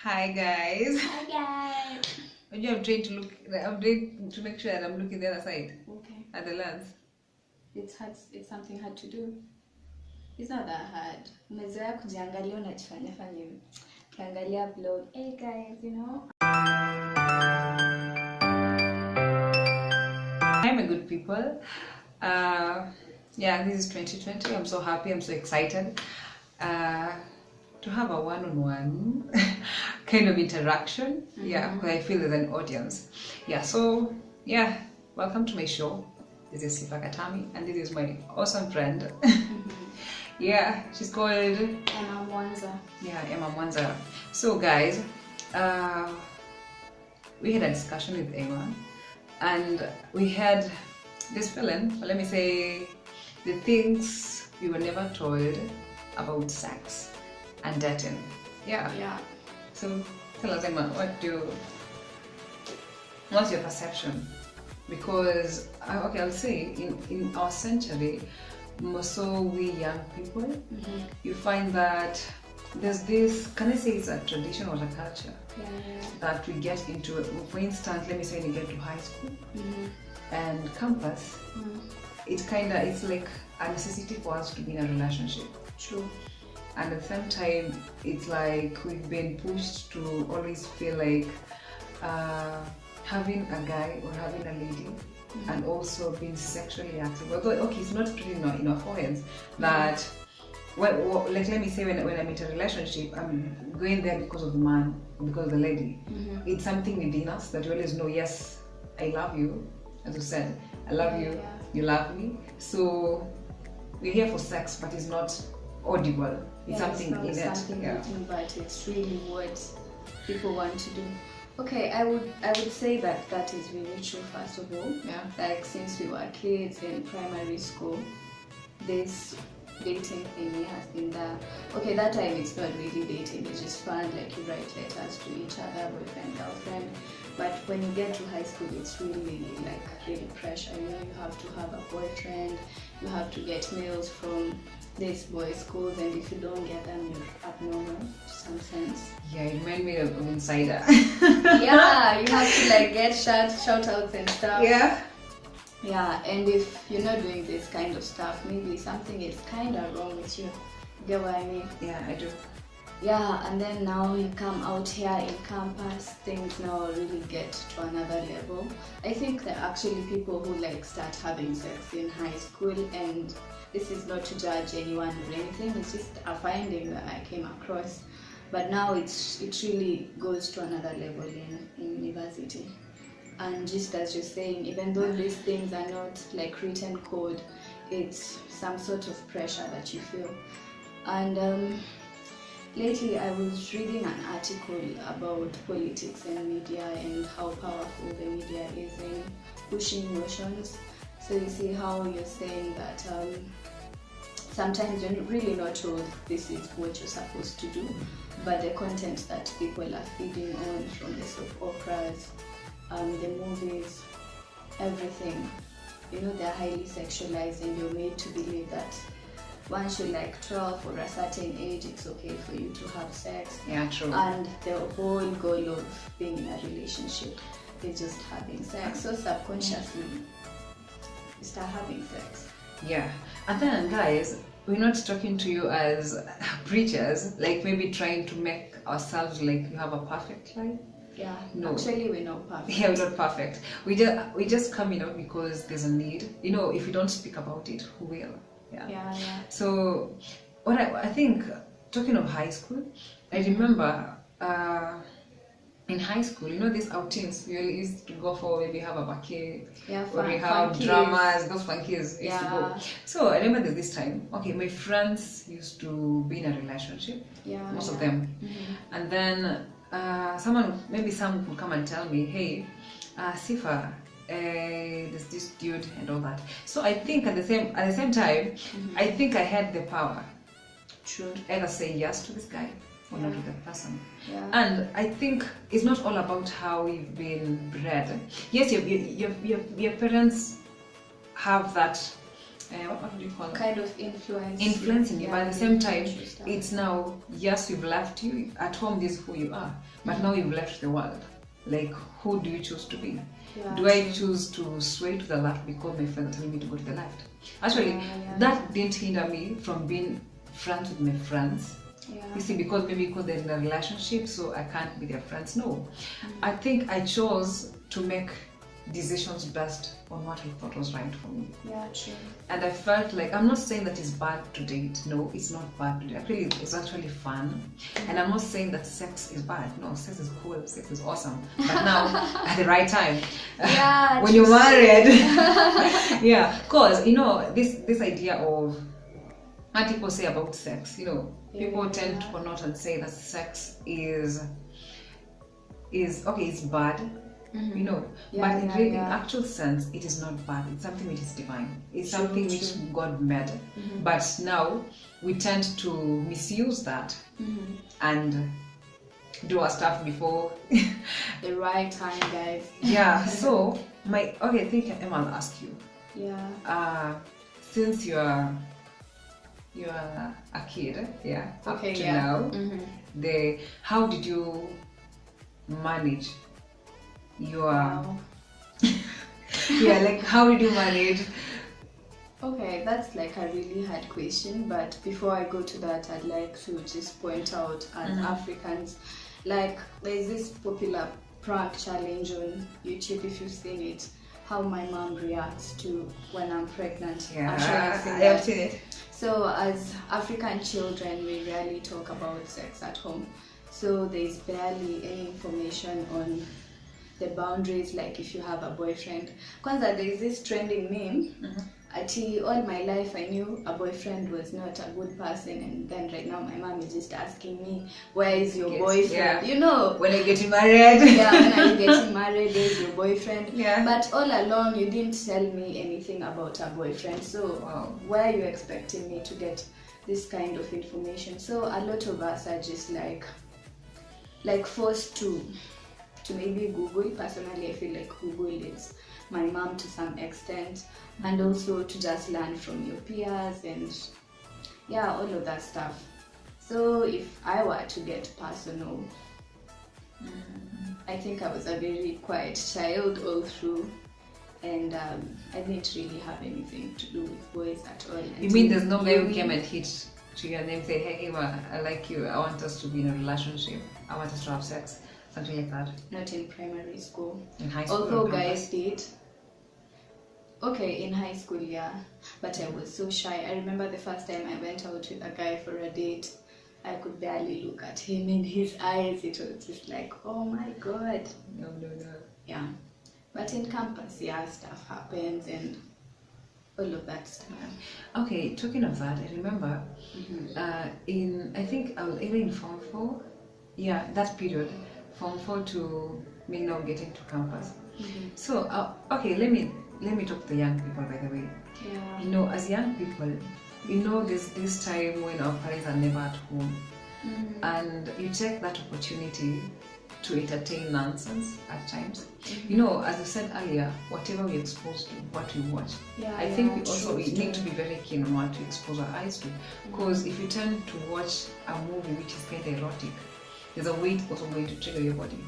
Hi guys. Hi guys. I'm trying to look. I'm trying to make sure that I'm looking the other side Okay. at the lens. It's hard. It's something hard to do. It's not that hard. Umezoea kujiangalia unajifanya fanya hivi. Kiangalia upload. Hey guys, Hi my good people. Yeah, this is 2020. I'm so happy. I'm so excited to have a one-on-one kind of interaction. Yeah, because I feel there's an audience. Yeah, so yeah, welcome to my show. This is Sifa Katami, and this is my awesome friend. Yeah, she's called Emma Mwanza. Yeah, Emma Mwanza. So guys, we had a discussion with Emma, and we had this feeling, let me say, the things we were never told about sex and dating. Yeah. Yeah. So tell us, Emma, what's your perception? Because okay, I'll say in our century, more so we young people, you find that there's this, can I say it's a tradition or a culture that we get into. For instance, let me say when you get to high school and campus, it's like a necessity for us to be in a relationship. True. And at the same time, it's like we've been pushed to always feel like having a guy or having a lady and also being sexually active. Although, okay, it's not really in our foreheads that, well, like let me say when I'm in a relationship, I'm going there because of the man, because of the lady. It's something within us that we always know, yes, I love you, as you said, I love you, you love me. So we're here for sex, but it's not audible. It's something in it. Written, but it's really what people want to do. Okay, I would say that is really true. First of all, like since we were kids in primary school, this dating thing has been there. Okay, that time it's not really dating; it's just fun. Like you write letters to each other, boyfriend, girlfriend. But when you get to high school, it's really like really pressure. You have to have a boyfriend. You have to get mails from these boys' schools, and if you don't get them, you're abnormal to some sense. Yeah, it reminded me of Insider. Yeah, you have to like get shout outs and stuff. Yeah, and if you're not doing this kind of stuff, maybe something is kind of wrong with you. Get what I mean? Yeah, I do. Yeah, and then now you come out here in campus, things now really get to another level. I think there are actually people who like start having sex in high school, and this is not to judge anyone or anything, it's just a finding that I came across. But now it really goes to another level in university. And just as you're saying, even though these things are not like written code, it's some sort of pressure that you feel. And lately I was reading an article about politics and media and how powerful the media is in pushing notions. So you see how you're saying that sometimes you're really not told this is what you're supposed to do, but the content that people are feeding on from the soap operas, the movies, everything, they're highly sexualized, and you're made to believe that once you're like 12 or a certain age, it's okay for you to have sex. Yeah, true. And the whole goal of being in a relationship is just having sex. So subconsciously, you start having sex. Yeah, and then guys, we're not talking to you as preachers, like maybe trying to make ourselves like you have a perfect life. Yeah, no. Actually we're not perfect. Yeah, we're not perfect. We just coming out because there's a need. If you don't speak about it, who will? Yeah. So, what I think, talking of high school, I remember in high school, these outings we used to go for, maybe have a vacay, or we have dramas, those funkies used to go. So I remember this time, okay, my friends used to be in a relationship, most of them, and then some would come and tell me, hey, Sifa, there's this dude and all that. So I think at the same time, I think I had the power to either say yes to this guy or not to that person. And I think it's not all about how we've been bred. Yes, your parents have that what do you call it? Kind of Influencing you, but at the same time, stuff. it's now, yes, you've left you at home, this is who you are, but now you've left the world. Like, who do you choose to be? Yeah, Do I choose to sway to the left because my friends tell me to go to the left? Actually, that didn't hinder me from being friends with my friends. Yeah. You see, because they're in a relationship, so I can't be their friends. No, I think I chose to make decisions based on what I thought was right for me. Yeah, true. And I felt like, I'm not saying that it's bad to date. No, it's not bad to date. Actually, it's actually fun. And I'm not saying that sex is bad. No, sex is cool. Sex is awesome. But now, at the right time, Yeah, when you're married, yeah, because this idea of what people say about sex, people tend to connote and say that sex is okay, it's bad. But in actual sense, it is not bad. It's something which is divine. It's something which God made. But now we tend to misuse that and do our stuff before the right time, guys. Yeah. So I think Emma, I'll ask you. Yeah. Since you're a kid, up to now, how did you manage your like, how did you manage? Okay, that's like a really hard question, but before I go to that, I'd like to just point out, as Africans, like, there's this popular prank challenge on YouTube, if you've seen it, how my mom reacts to when I'm pregnant. Yeah, I'm sure you've seen I that. have seen it. So as African children, we rarely talk about sex at home. So there's barely any information on the boundaries, like if you have a boyfriend. Kwanza, there's this trending meme. All my life I knew a boyfriend was not a good person, and then right now my mom is just asking me, where is your boyfriend? Yeah. When are you getting married? Yeah, when are you getting married? Where's your boyfriend? Yeah. But all along you didn't tell me anything about a boyfriend. So where are you expecting me to get this kind of information? So a lot of us are just like forced to maybe Google. Personally, I feel like Google is my mom to some extent, and also to just learn from your peers and all of that stuff. So if I were to get personal, I think I was a very quiet child all through, and I didn't really have anything to do with boys at all. You mean there's no guy who came and hit to your name, say, hey Eva, I like you, I want us to be in a relationship, I want us to have sex, something like that? Not in primary school. In high school? Although guys did. Okay, in high school, yeah. But I was so shy. I remember the first time I went out with a guy for a date, I could barely look at him in his eyes. It was just like, oh my god. No. Yeah. But in campus, stuff happens and all of that stuff. Okay, talking of that, I remember I think I was either in Form 4, that period, Form 4 to me now getting to campus. So, okay, let me talk to the young people, by the way. Yeah. As young people, there's this time when our parents are never at home, and you take that opportunity to entertain nonsense at times. As you said earlier, whatever we expose to, what we watch. I think we need to be very keen on what we expose our eyes to, because if you tend to watch a movie which is kind of erotic, there's a way it's also going to trigger your body.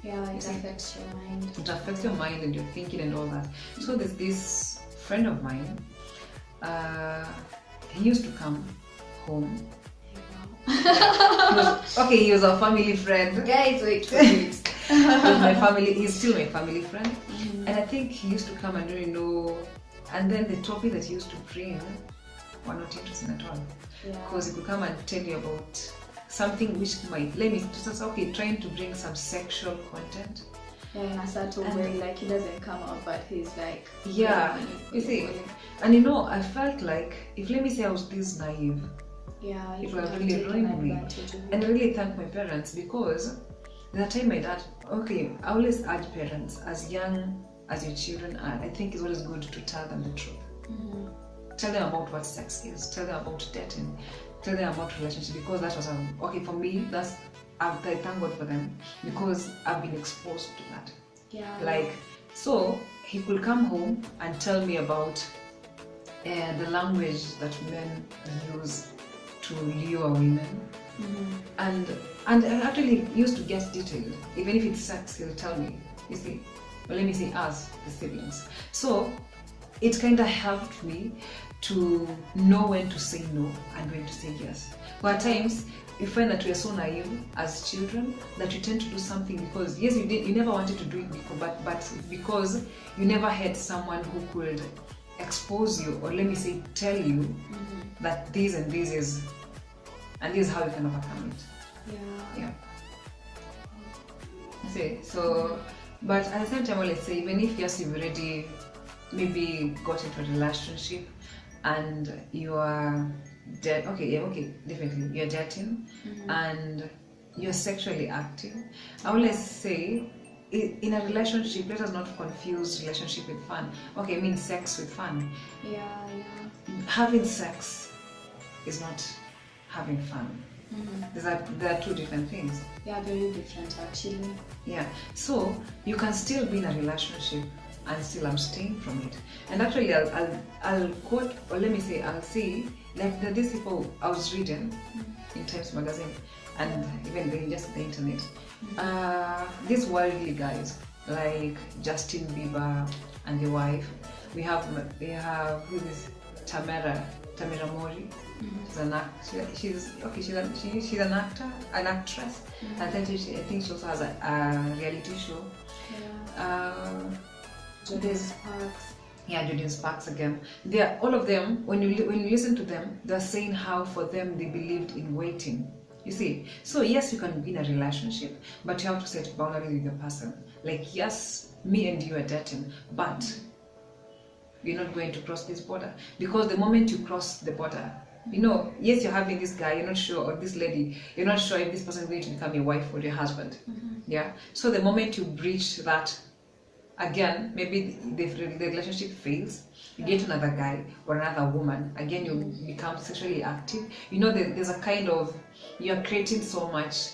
Yeah, it affects your mind. It affects your mind and your thinking and all that. So there's this friend of mine, he used to come home. He was a family friend. Guys, wait for it. He's still my family friend. And I think he used to come and and then the topic that he used to bring were not interesting at all. Because he could come and tell you about something which might, trying to bring some sexual content. Yeah, in a certain way, like he doesn't come out, but he's like... Yeah, you see, and I felt like, if let me say I was this naive, it would have really ruined me. And I really thank my parents, because that time my dad, I always urge parents, as young as your children are, I think it's always good to tell them the truth. Tell them about what sex is, tell them about dating, tell them about relationship, because that was for me. I thank God for them, because I've been exposed to that. Yeah. So he could come home and tell me about the language that men use to lure women. And I actually used to get detailed. Even if it's sex, he'll tell me, you see, or let me say us, the siblings. So it kind of helped me to know when to say no and when to say yes. But at times, you find that we are so naive as children that you tend to do something because, yes, you never wanted to do it before, but because you never had someone who could expose you, or let me say, tell you that this and this is, and this is how you can overcome it. Yeah. See, so, but at the same time, let's say, even if yes, you've already maybe got into a relationship and you are definitely you're dating and you're sexually active, I always say in a relationship, let us not confuse relationship with fun. I mean sex with fun. Having sex is not having fun. There are two different things. Yeah, very different actually. Yeah, so you can still be in a relationship and still abstain from it. And actually, I'll quote, or let me say, I'll see, like these people I was reading in Times Magazine, and even just the internet, these worldly guys like Justin Bieber and the wife. They have who is Tamara Mori. She's an actor. She's an actor, an actress. And then I think she also has a reality show. Jordan Sparks. Yeah, Jordan Sparks again. They are all of them. When you listen to them, they're saying how for them they believed in waiting. You see, so yes, you can be in a relationship, but you have to set boundaries with your person. Like, yes, me and you are dating, but you're not going to cross this border, because the moment you cross the border, yes, you're having this guy, you're not sure, or this lady, you're not sure if this person is going to become your wife or your husband. Yeah. So the moment you breach that, again, maybe the relationship fails, you get another guy or another woman, again you become sexually active. There's a kind of, you're creating so much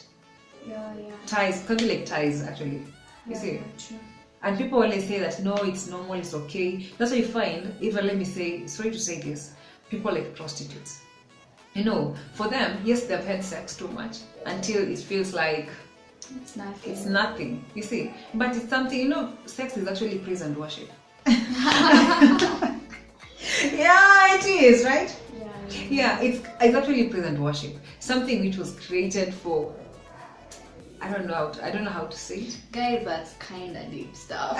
ties, can be like ties actually. You see? True. And people always say that no, it's normal, it's okay. That's why you find, even let me say, sorry to say this, people like prostitutes. For them, yes, they've had sex too much until it feels like it's nothing, you see. But it's something, sex is actually praise and worship. Yeah, it is, right? Yeah, it's actually praise and worship. Something which was created for, I don't know how to say it. Guys, that's kind of deep stuff.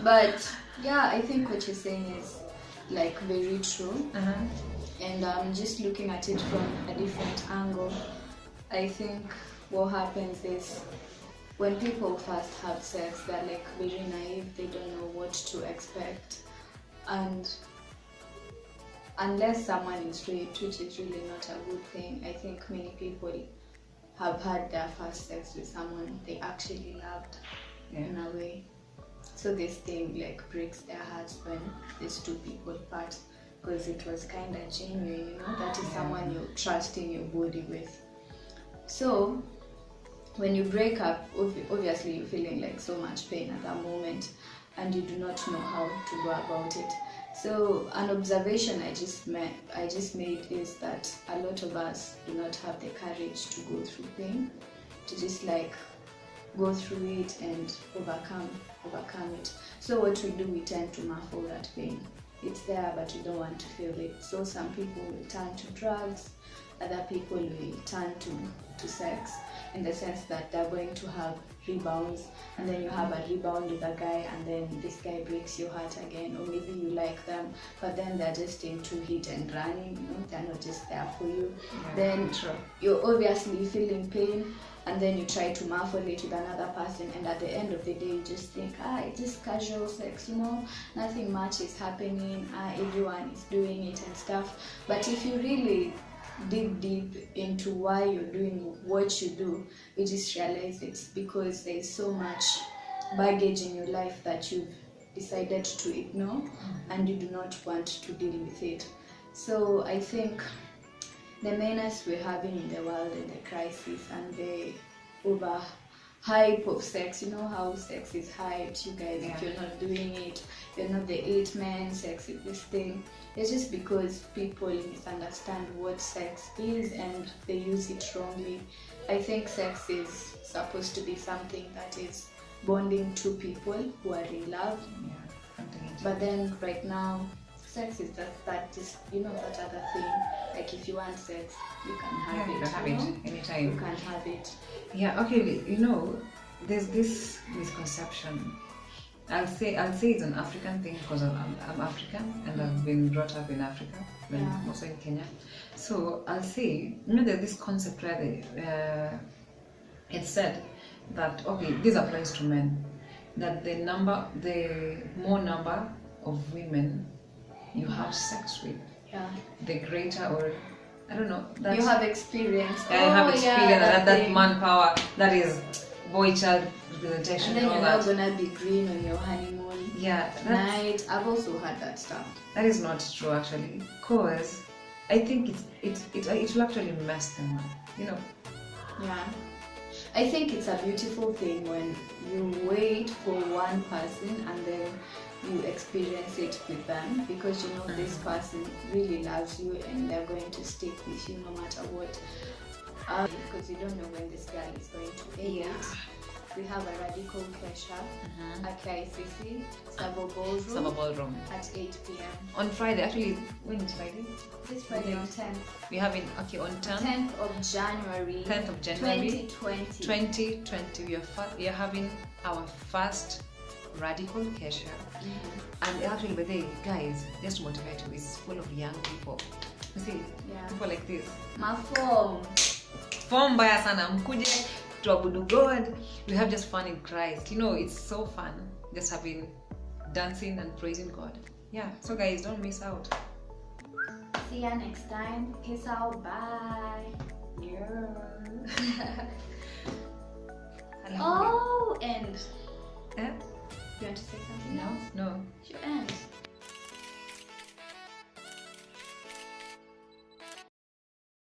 But yeah, I think what you're saying is like very true. And just looking at it from a different angle, I think what happens is when people first have sex, they're like very naive, they don't know what to expect, and unless someone is raped, which is really not a good thing, I think many people have had their first sex with someone they actually loved in a way. So this thing like breaks their hearts when these two people part, because it was kind of genuine, that is someone you trust in your body with. So when you break up, obviously you're feeling like so much pain at that moment and you do not know how to go about it. So an observation I just made is that a lot of us do not have the courage to go through pain, to just like go through it and overcome it. So what we do, we tend to muffle that pain. It's there, but we don't want to feel it. So some people will turn to drugs, other people will turn to sex, in the sense that they're going to have rebounds, and then you have a rebound with a guy, and then this guy breaks your heart again, or maybe you like them, but then they're just into hit and running, they're not just there for you. Then you're obviously feeling pain, and then you try to muffle it with another person, and at the end of the day you just think, it's just casual sex, nothing much is happening, everyone is doing it and stuff. But if you really dig deep into why you're doing what you do, you just realize it's because there's so much baggage in your life that you've decided to ignore, and you do not want to deal with it. So I think the menace we're having in the world, and the crisis and the hype of sex. You know how sex is hyped, you guys. Yeah. If you're not doing it, you're not the it man. Sex is this thing. It's just because people misunderstand what sex is and they use it wrongly. I think sex is supposed to be something that is bonding two people who are in love. Yeah. But then right now, sex is that other thing. Like if you want sex, you can have it. You can have it anytime. You can have it. Yeah, okay, there's this misconception. I'll say it's an African thing because I'm African and I've been brought up in Africa, also in Kenya. So I'll say, there's this concept where it's said that, okay, this applies to men, that the more number of women you have sex with, the greater, or I don't know. You have experience. I have experience, that manpower, that is boy-child representation. And then you're not gonna be green on your honeymoon. Yeah, night. I've also had that stuff. That is not true actually, because I think it will actually mess them up. Yeah. I think it's a beautiful thing when you wait for one person and then you experience it with them, because this person really loves you and they're going to stick with you no matter what. Because you don't know when this girl is going to end it. We have a radical pressure at KICC, Sabo Ballroom at 8 p.m. On Friday, actually, when is Friday? This Friday on 10th. We have it, on 10th of January. 10th of January 2020. 2020. We are having our first radical kesha. And actually, by the way, guys, just to motivate you, it's full of young people. You see, people like this. Form mbaya sana, mkuje tuabudu God. We have just fun in Christ. It's so fun just having dancing and praising God. Yeah, so guys, don't miss out. See ya next time. Peace out. Bye. Yeah. And you want to say something else? No. You end.